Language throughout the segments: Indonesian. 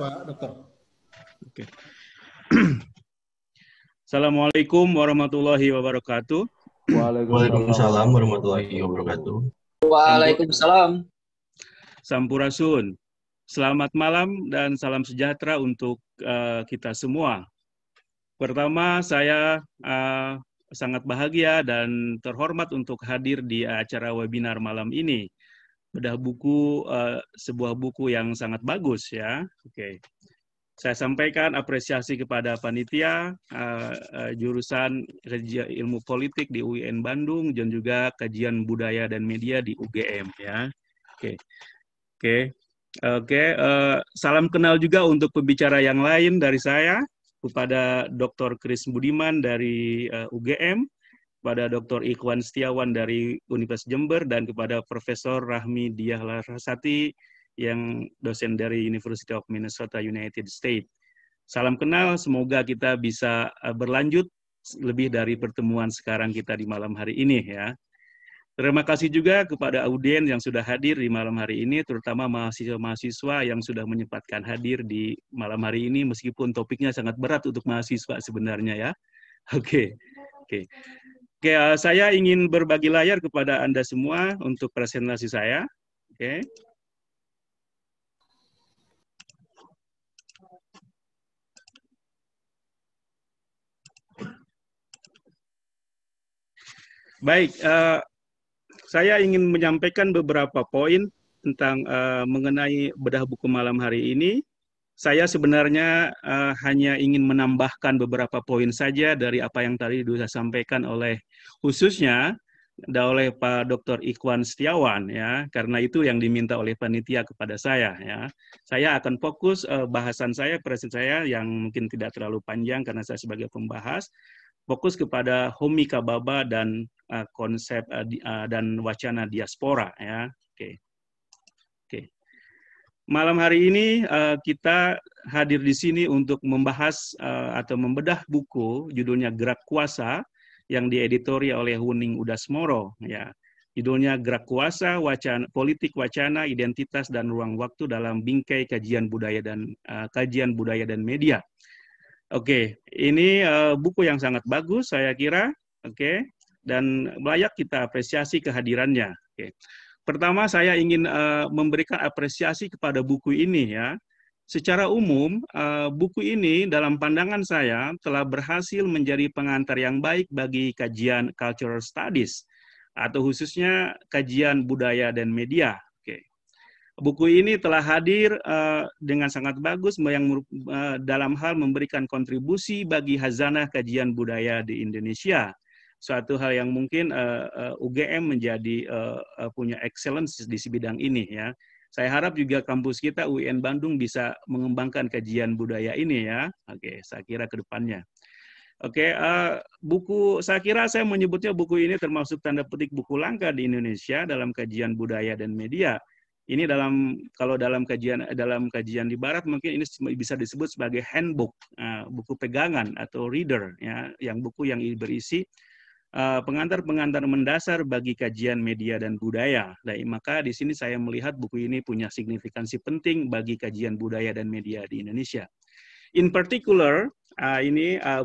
Pak Dokter. Oke. Assalamualaikum warahmatullahi wabarakatuh. Waalaikumsalam warahmatullahi wabarakatuh. Waalaikumsalam. Sampurasun. Selamat malam dan salam sejahtera untuk kita semua. Pertama, saya sangat bahagia dan terhormat untuk hadir di acara webinar malam ini. Bedah buku, sebuah buku yang sangat bagus ya. Oke. Saya sampaikan apresiasi kepada panitia jurusan ilmu politik di UIN Bandung dan juga kajian budaya dan media di UGM ya. Oke. Salam kenal juga untuk pembicara yang lain dari saya, kepada Dr. Kris Budiman dari UGM, kepada Dr. Ikhwan Setiawan dari Universitas Jember, dan kepada Profesor Rahmi Diah Larasati yang dosen dari University of Minnesota, United States. Salam kenal, semoga kita bisa berlanjut lebih dari pertemuan sekarang kita di malam hari ini ya. Terima kasih juga kepada audiens yang sudah hadir di malam hari ini, terutama mahasiswa-mahasiswa yang sudah menyempatkan hadir di malam hari ini, meskipun topiknya sangat berat untuk mahasiswa sebenarnya ya. Oke, saya ingin berbagi layar kepada Anda semua untuk presentasi saya. Oke. Baik, saya ingin menyampaikan beberapa poin tentang mengenai bedah buku malam hari ini. Saya sebenarnya hanya ingin menambahkan beberapa poin saja dari apa yang tadi sudah sampaikan oleh khususnya oleh Pak Dr. Ikhwan Setiawan ya, karena itu yang diminta oleh panitia kepada saya ya. Saya akan fokus bahasan saya, presentasi saya yang mungkin tidak terlalu panjang karena saya sebagai pembahas, fokus kepada Homi Kababa dan konsep dan wacana diaspora ya. Oke. Malam hari ini kita hadir di sini untuk membahas atau membedah buku judulnya Gerak Kuasa yang dieditori oleh Wuning Udasmoro ya. Judulnya Gerak Kuasa, Politik Wacana, Identitas dan Ruang Waktu dalam Bingkai Kajian Budaya dan Media. Oke, ini buku yang sangat bagus saya kira, oke, dan layak kita apresiasi kehadirannya. Oke. Pertama saya ingin memberikan apresiasi kepada buku ini ya. Secara umum buku ini dalam pandangan saya telah berhasil menjadi pengantar yang baik bagi kajian cultural studies atau khususnya kajian budaya dan media. Oke. Buku ini telah hadir dengan sangat bagus dalam hal memberikan kontribusi bagi hazanah kajian budaya di Indonesia. Suatu hal yang mungkin UGM menjadi punya excellence di bidang ini ya. Saya harap juga kampus kita UIN Bandung bisa mengembangkan kajian budaya ini ya. Oke, saya kira ke depannya. Oke, saya kira saya menyebutnya buku ini termasuk tanda petik buku langka di Indonesia dalam kajian budaya dan media. Ini kalau dalam kajian di Barat mungkin ini bisa disebut sebagai handbook, buku pegangan atau reader ya, yang buku yang berisi pengantar-pengantar mendasar bagi kajian media dan budaya. Dan maka di sini saya melihat buku ini punya signifikansi penting bagi kajian budaya dan media di Indonesia. In particular,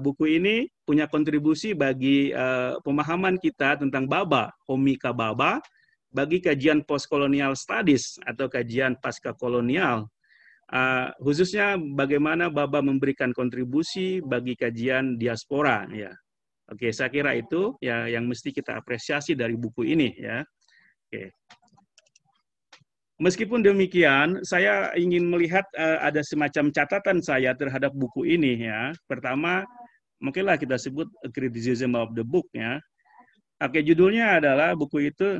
buku ini punya kontribusi bagi pemahaman kita tentang Baba, Homi Kababa, bagi kajian postcolonial studies atau kajian pasca kolonial. Khususnya bagaimana Baba memberikan kontribusi bagi kajian diaspora ya. Oke, saya kira itu ya yang mesti kita apresiasi dari buku ini ya. Oke. Meskipun demikian, saya ingin melihat ada semacam catatan saya terhadap buku ini ya. Pertama, mungkinlah kita sebut criticism of the book ya. Oke, judulnya adalah buku itu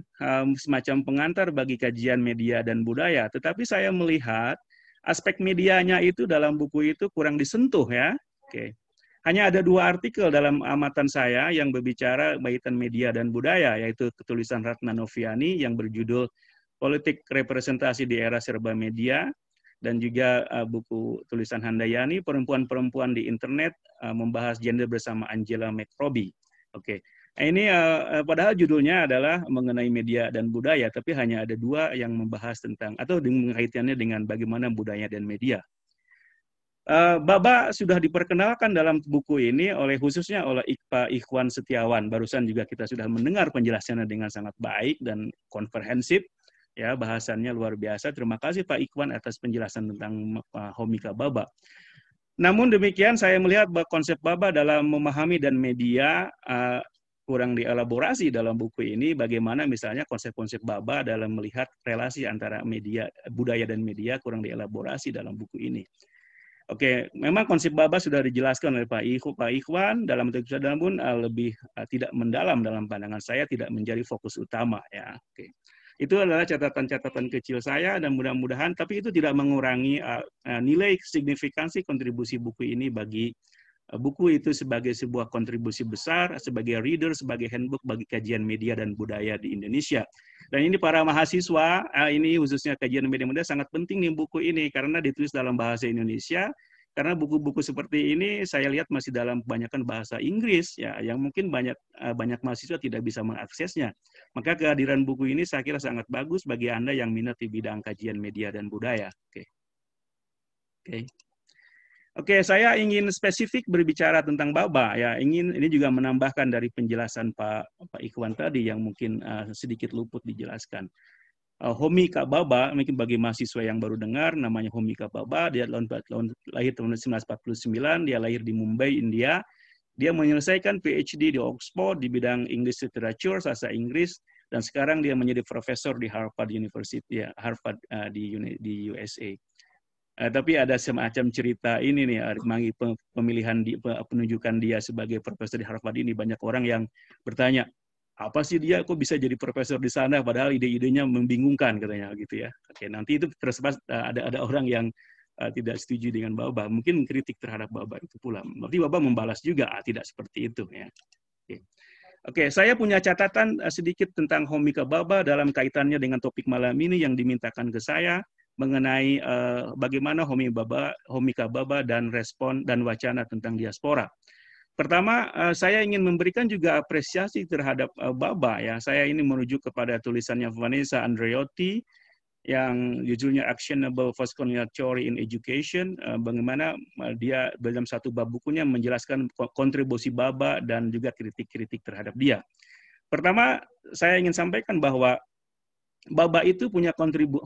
semacam pengantar bagi kajian media dan budaya. Tetapi saya melihat aspek medianya itu dalam buku itu kurang disentuh ya. Oke. Hanya ada 2 artikel dalam amatan saya yang berbicara kaitan media dan budaya, yaitu tulisan Ratna Noviani yang berjudul Politik Representasi di Era Serba Media, dan juga buku tulisan Handayani, Perempuan-Perempuan di Internet, membahas gender bersama Angela McRobbie. Oke. Ini padahal judulnya adalah mengenai media dan budaya, tapi hanya ada 2 yang membahas tentang, atau mengaitkannya dengan bagaimana budaya dan media. Baba sudah diperkenalkan dalam buku ini khususnya oleh Pak Ikhwan Setiawan. Barusan juga kita sudah mendengar penjelasannya dengan sangat baik dan komprehensif. Ya, bahasannya luar biasa. Terima kasih Pak Ikhwan atas penjelasan tentang Homika Baba. Namun demikian saya melihat bahwa konsep Baba dalam memahami dan media kurang dielaborasi dalam buku ini. Bagaimana misalnya konsep-konsep Baba dalam melihat relasi antara media, budaya dan media kurang dielaborasi dalam buku ini. Oke, memang konsep Baba sudah dijelaskan oleh Pak Ikhwan dalam bentuk namun lebih tidak mendalam dalam pandangan saya, tidak menjadi fokus utama ya. Oke. Itu adalah catatan-catatan kecil saya dan mudah-mudahan tapi itu tidak mengurangi nilai signifikansi kontribusi buku ini bagi buku itu sebagai sebuah kontribusi besar, sebagai reader, sebagai handbook bagi kajian media dan budaya di Indonesia. Dan ini para mahasiswa, ini khususnya kajian media sangat penting nih buku ini, karena ditulis dalam bahasa Indonesia, karena buku-buku seperti ini saya lihat masih dalam kebanyakan bahasa Inggris, ya, yang mungkin banyak mahasiswa tidak bisa mengaksesnya. Maka kehadiran buku ini saya kira sangat bagus bagi Anda yang minat di bidang kajian media dan budaya. Oke, saya ingin spesifik berbicara tentang Baba ya. Ini juga menambahkan dari penjelasan Pak Ikhwan tadi yang mungkin sedikit luput dijelaskan. Homika Baba, mungkin bagi mahasiswa yang baru dengar, namanya Homika Baba. Dia lahir tahun 1949, dia lahir di Mumbai, India. Dia menyelesaikan PhD di Oxford di bidang English Literature, bahasa Inggris, dan sekarang dia menjadi profesor di Harvard University, di USA. Tapi ada semacam cerita ini nih, penunjukan dia sebagai profesor di Harvard ini, banyak orang yang bertanya, apa sih dia kok bisa jadi profesor di sana, padahal ide-idenya membingungkan katanya gitu ya. Oke, nanti itu terus ada orang yang tidak setuju dengan Baba, mungkin kritik terhadap Baba itu pula. Berarti Baba membalas juga, tidak seperti itu ya. Oke, saya punya catatan sedikit tentang Homika Baba dalam kaitannya dengan topik malam ini yang dimintakan ke saya, mengenai bagaimana Homika Baba dan respon dan wacana tentang diaspora. Pertama, saya ingin memberikan juga apresiasi terhadap Baba ya. Saya ini merujuk kepada tulisannya Vanessa Andreotti yang judulnya Actionable Postcolonial Theory in Education, bagaimana dia dalam satu bab bukunya menjelaskan kontribusi Baba dan juga kritik-kritik terhadap dia. Pertama, saya ingin sampaikan bahwa Baba itu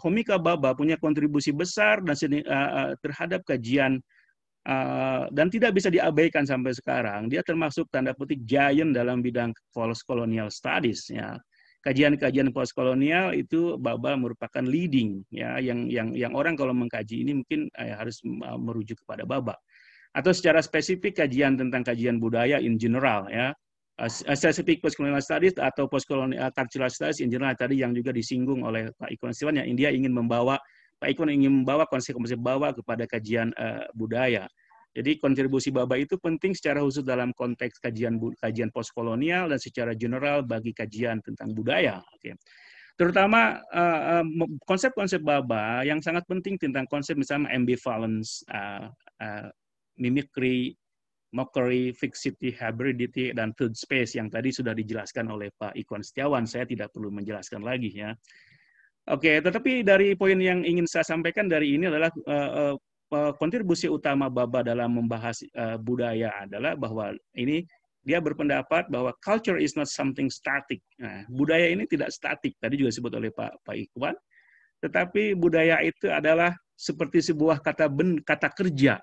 Homika Baba punya kontribusi besar dan terhadap kajian dan tidak bisa diabaikan sampai sekarang. Dia termasuk tanda petik giant dalam bidang post-colonial studies ya. Kajian-kajian post-kolonial itu Baba merupakan leading ya, yang orang kalau mengkaji ini mungkin harus merujuk kepada Baba. Atau secara spesifik kajian tentang kajian budaya in general ya. Spesifik post-colonial studies atau post-colonial cultural studies in general tadi yang juga disinggung oleh Pak Ikhwan Setiawan, yang India Pak Ikhwan ingin membawa konsep-konsep Baba kepada kajian budaya. Jadi kontribusi Baba itu penting secara khusus dalam konteks kajian postkolonial dan secara general bagi kajian tentang budaya. Oke. Terutama konsep-konsep Baba yang sangat penting tentang konsep misalnya ambivalence, mimicry, mockery, fixity, hybridity, dan third space yang tadi sudah dijelaskan oleh Pak Ikhwan Setiawan. Saya tidak perlu menjelaskan lagi ya. Oke, tetapi dari poin yang ingin saya sampaikan dari ini adalah kontribusi utama Baba dalam membahas budaya adalah bahwa dia berpendapat bahwa culture is not something static. Nah, budaya ini tidak statik. Tadi juga disebut oleh Pak Ikhwan. Tetapi budaya itu adalah seperti sebuah kata kerja,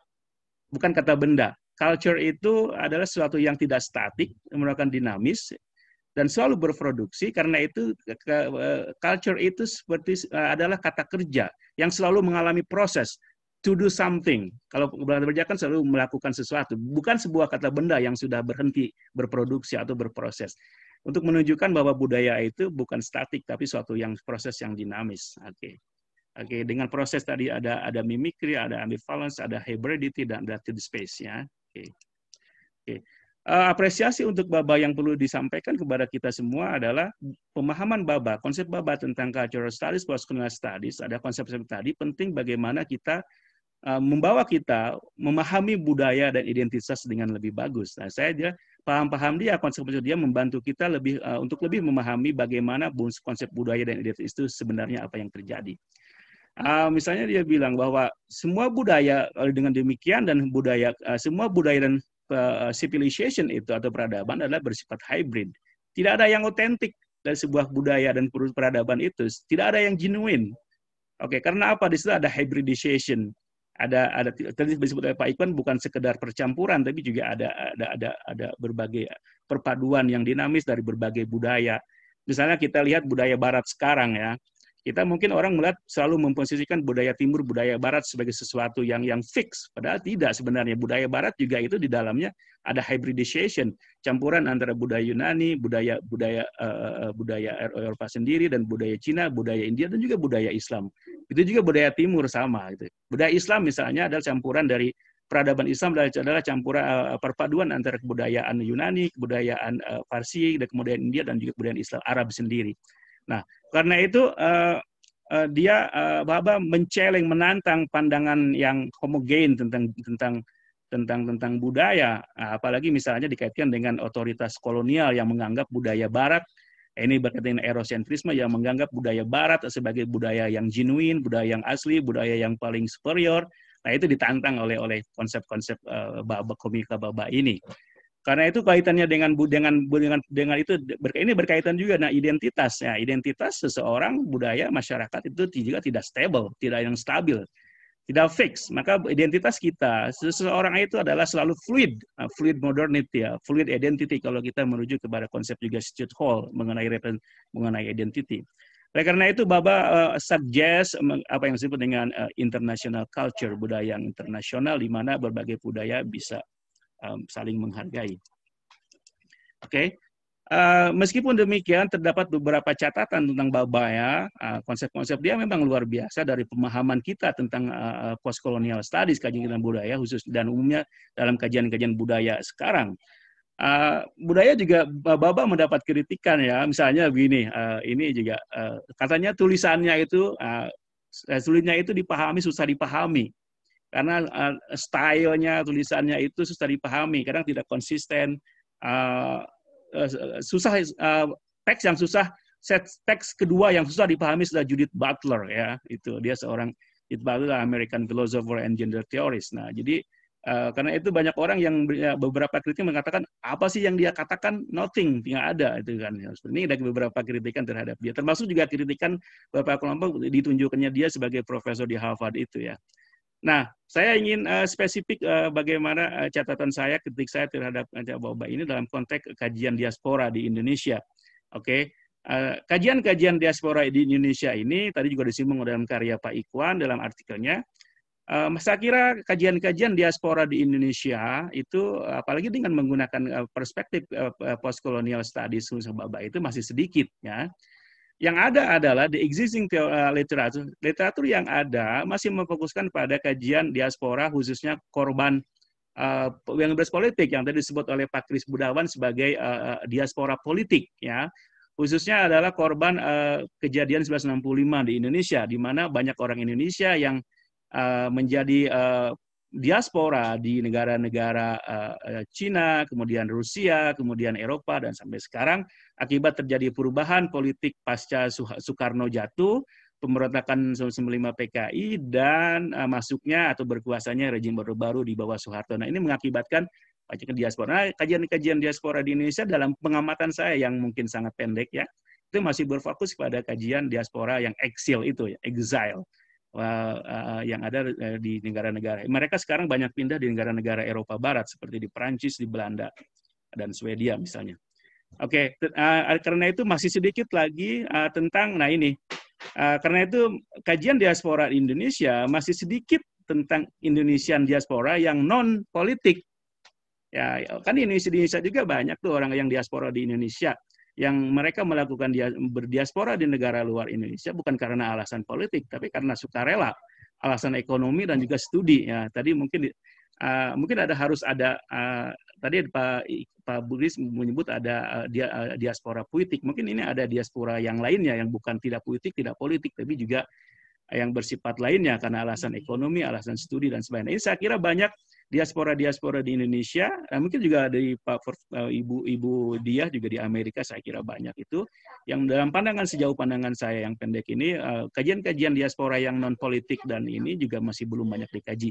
bukan kata benda. Culture itu adalah sesuatu yang tidak statik, merupakan dinamis, dan selalu berproduksi. Karena itu culture itu adalah kata kerja yang selalu mengalami proses to do something. Kalau bekerja kan selalu melakukan sesuatu, bukan sebuah kata benda yang sudah berhenti berproduksi atau berproses. Untuk menunjukkan bahwa budaya itu bukan statik, tapi suatu proses yang dinamis. Oke, dengan proses tadi ada mimicry, ada ambivalence, ada hybridity, dan ada third space ya. Oke. Apresiasi untuk Baba yang perlu disampaikan kepada kita semua adalah pemahaman Baba, konsep Baba tentang cultural studies, post-colonial studies, ada konsep-konsep tadi penting bagaimana kita membawa kita memahami budaya dan identitas dengan lebih bagus. Nah, saya paham dia, konsep-konsep dia membantu kita untuk lebih memahami bagaimana konsep budaya dan identitas itu sebenarnya apa yang terjadi. Misalnya dia bilang bahwa semua budaya dengan demikian dan semua budaya dan civilization itu atau peradaban adalah bersifat hybrid. Tidak ada yang otentik dari sebuah budaya dan peradaban itu. Tidak ada yang genuine. Oke, karena apa? Di situ ada hybridization. Ada tadi disebut oleh Pak Ikhwan bukan sekedar percampuran, tapi juga ada berbagai perpaduan yang dinamis dari berbagai budaya. Misalnya kita lihat budaya Barat sekarang ya. Kita mungkin orang melihat selalu memposisikan budaya Timur, budaya Barat sebagai sesuatu yang fix. Padahal tidak sebenarnya. Budaya Barat juga itu di dalamnya ada hybridization, campuran antara budaya Yunani, budaya Eropa sendiri, dan budaya Cina, budaya India, dan juga budaya Islam. Itu juga budaya Timur sama. Gitu. Budaya Islam misalnya adalah campuran dari peradaban Islam adalah campuran perpaduan antara kebudayaan Yunani, kebudayaan Farsi, dan kemudian India, dan juga kebudayaan Islam Arab sendiri. Nah, karena itu dia menantang pandangan yang homogen tentang budaya, apalagi misalnya dikaitkan dengan otoritas kolonial yang menganggap budaya Barat, ini berkaitan dengan eurosentrisme yang menganggap budaya Barat sebagai budaya yang genuine, budaya yang asli, budaya yang paling superior. Nah, itu ditantang oleh konsep-konsep komika Baba ini. Karena itu kaitannya dengan itu ini berkaitan juga dengan identitas. Ya, identitas seseorang, budaya, masyarakat itu juga tidak stable, tidak yang stabil, tidak fix. Maka identitas kita, seseorang itu adalah selalu fluid modernity, ya, fluid identity kalau kita merujuk kepada konsep juga Stuart Hall mengenai identity. Oleh karena itu Baba suggest apa yang disebut dengan international culture, budaya yang internasional di mana berbagai budaya bisa saling menghargai. Oke. Meskipun demikian terdapat beberapa catatan tentang Baba ya, konsep-konsep dia memang luar biasa dari pemahaman kita tentang postcolonial studies, kajian budaya khusus dan umumnya dalam kajian-kajian budaya sekarang. Budaya juga Baba mendapat kritikan ya, misalnya begini, ini juga katanya tulisannya itu sulitnya itu dipahami, susah dipahami. Karena stylenya, tulisannya itu susah dipahami, kadang tidak konsisten, susah, teks yang susah, teks kedua yang susah dipahami sudah Judith Butler ya, itu dia seorang Judith Butler, American philosopher and gender theorist. Nah, jadi karena itu banyak orang yang beberapa kritik mengatakan apa sih yang dia katakan, nothing, tidak ada itu kan. Ini ada beberapa kritikan terhadap dia, termasuk juga kritikan beberapa kelompok ditunjukkannya dia sebagai profesor di Harvard itu ya. Nah, saya ingin spesifik bagaimana catatan saya, kritik saya terhadap Baba ini dalam konteks kajian diaspora di Indonesia. Oke, kajian-kajian diaspora di Indonesia ini tadi juga disinggung dalam karya Pak Ikhwan dalam artikelnya. Saya kira kajian-kajian diaspora di Indonesia itu, apalagi dengan menggunakan perspektif postcolonial studies Baba itu masih sedikit ya. Yang ada adalah the existing literatur yang ada masih memfokuskan pada kajian diaspora khususnya korban yang berpolitik yang tadi disebut oleh Pak Kris Budawan sebagai diaspora politik ya, khususnya adalah korban kejadian 1965 di Indonesia, di mana banyak orang Indonesia yang menjadi diaspora di negara-negara Cina, kemudian Rusia, kemudian Eropa, dan sampai sekarang akibat terjadi perubahan politik pasca Soekarno jatuh, pemberontakan 1995 PKI, dan masuknya atau berkuasanya rezim baru di bawah Soeharto. Nah, ini mengakibatkan banyak diaspora. Nah, kajian-kajian diaspora di Indonesia dalam pengamatan saya yang mungkin sangat pendek ya, itu masih berfokus pada kajian diaspora yang exile itu, ya, exile. Yang ada di negara-negara. Mereka sekarang banyak pindah di negara-negara Eropa Barat seperti di Perancis, di Belanda, dan Swedia misalnya. Oke, karena itu masih sedikit lagi tentang, nah ini, karena itu kajian diaspora di Indonesia masih sedikit tentang Indonesian diaspora yang non-politik. Ya, kan di Indonesia juga banyak tuh orang yang diaspora di Indonesia, yang mereka melakukan berdiaspora di negara luar Indonesia bukan karena alasan politik, tapi karena sukarela, alasan ekonomi dan juga studi. Ya, tadi mungkin harus ada tadi Pak Budis menyebut ada diaspora politik. Mungkin ini ada diaspora yang lainnya yang bukan tidak politik, tidak politik, tapi juga yang bersifat lainnya karena alasan ekonomi, alasan studi dan sebagainya. Ini saya kira banyak diaspora di Indonesia, mungkin juga dari Ibu Diah juga di Amerika, saya kira banyak itu, yang dalam sejauh pandangan saya yang pendek ini, kajian-kajian diaspora yang non-politik dan ini juga masih belum banyak dikaji.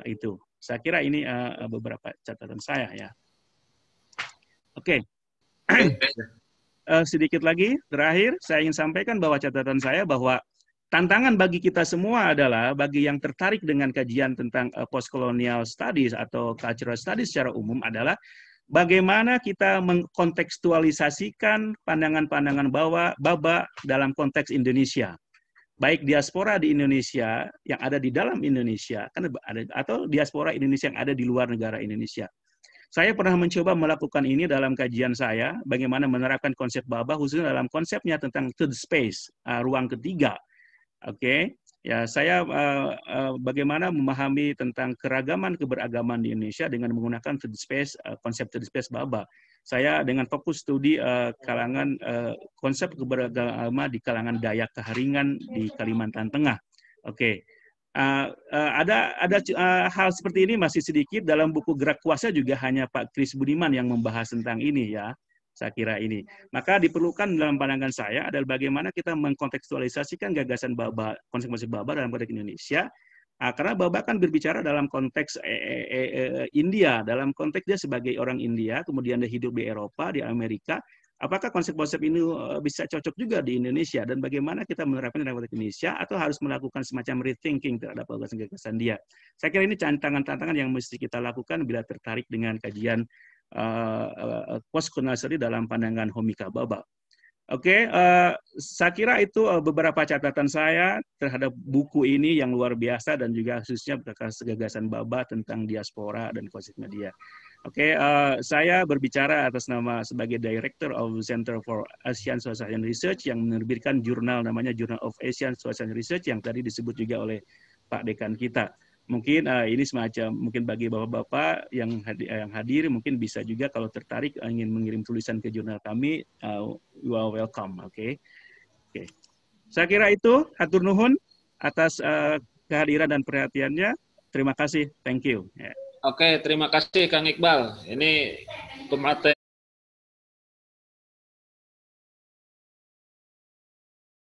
Itu, saya kira ini beberapa catatan saya ya. Oke. Sedikit lagi, terakhir saya ingin sampaikan bahwa catatan saya bahwa tantangan bagi kita semua adalah bagi yang tertarik dengan kajian tentang post-colonial studies atau cultural studies secara umum adalah bagaimana kita mengkontekstualisasikan pandangan-pandangan Baba dalam konteks Indonesia. Baik diaspora di Indonesia yang ada di dalam Indonesia atau diaspora Indonesia yang ada di luar negara Indonesia. Saya pernah mencoba melakukan ini dalam kajian saya, bagaimana menerapkan konsep Baba khususnya dalam konsepnya tentang third space, ruang ketiga. Oke, ya saya bagaimana memahami tentang keragaman keberagaman di Indonesia dengan menggunakan third space, konsep third space Baba. Saya dengan fokus studi kalangan konsep keberagaman di kalangan Dayak Keharingan di Kalimantan Tengah. Oke. Ada hal seperti ini masih sedikit dalam buku Gerak Kuasa juga hanya Pak Kris Budiman yang membahas tentang ini ya, saya kira ini. Maka diperlukan dalam pandangan saya adalah bagaimana kita mengkontekstualisasikan gagasan Baba, konsep-konsep Baba dalam konteks Indonesia, karena Baba kan berbicara dalam konteks India, dalam konteks dia sebagai orang India, kemudian dia hidup di Eropa, di Amerika. Apakah konsep-konsep ini bisa cocok juga di Indonesia dan bagaimana kita menerapkan dalam konteks Indonesia atau harus melakukan semacam rethinking terhadap gagasan-gagasan dia? Saya kira ini tantangan-tantangan yang mesti kita lakukan bila tertarik dengan kajian post-colonial study dalam pandangan Homika Baba. Oke, saya kira itu beberapa catatan saya terhadap buku ini yang luar biasa dan juga khususnya gagasan Baba tentang diaspora dan konsep media. Oke, saya berbicara atas nama sebagai Director of Center for Asian Social Research yang menerbitkan jurnal namanya Journal of Asian Social Research yang tadi disebut juga oleh Pak Dekan kita. Mungkin ini semacam mungkin bagi bapak-bapak yang hadir mungkin bisa juga kalau tertarik ingin mengirim tulisan ke jurnal kami, you are welcome. Oke. Saya kira itu hatur nuhun atas kehadiran dan perhatiannya. Terima kasih. Thank you. Oke, terima kasih Kang Iqbal. Ini pemateri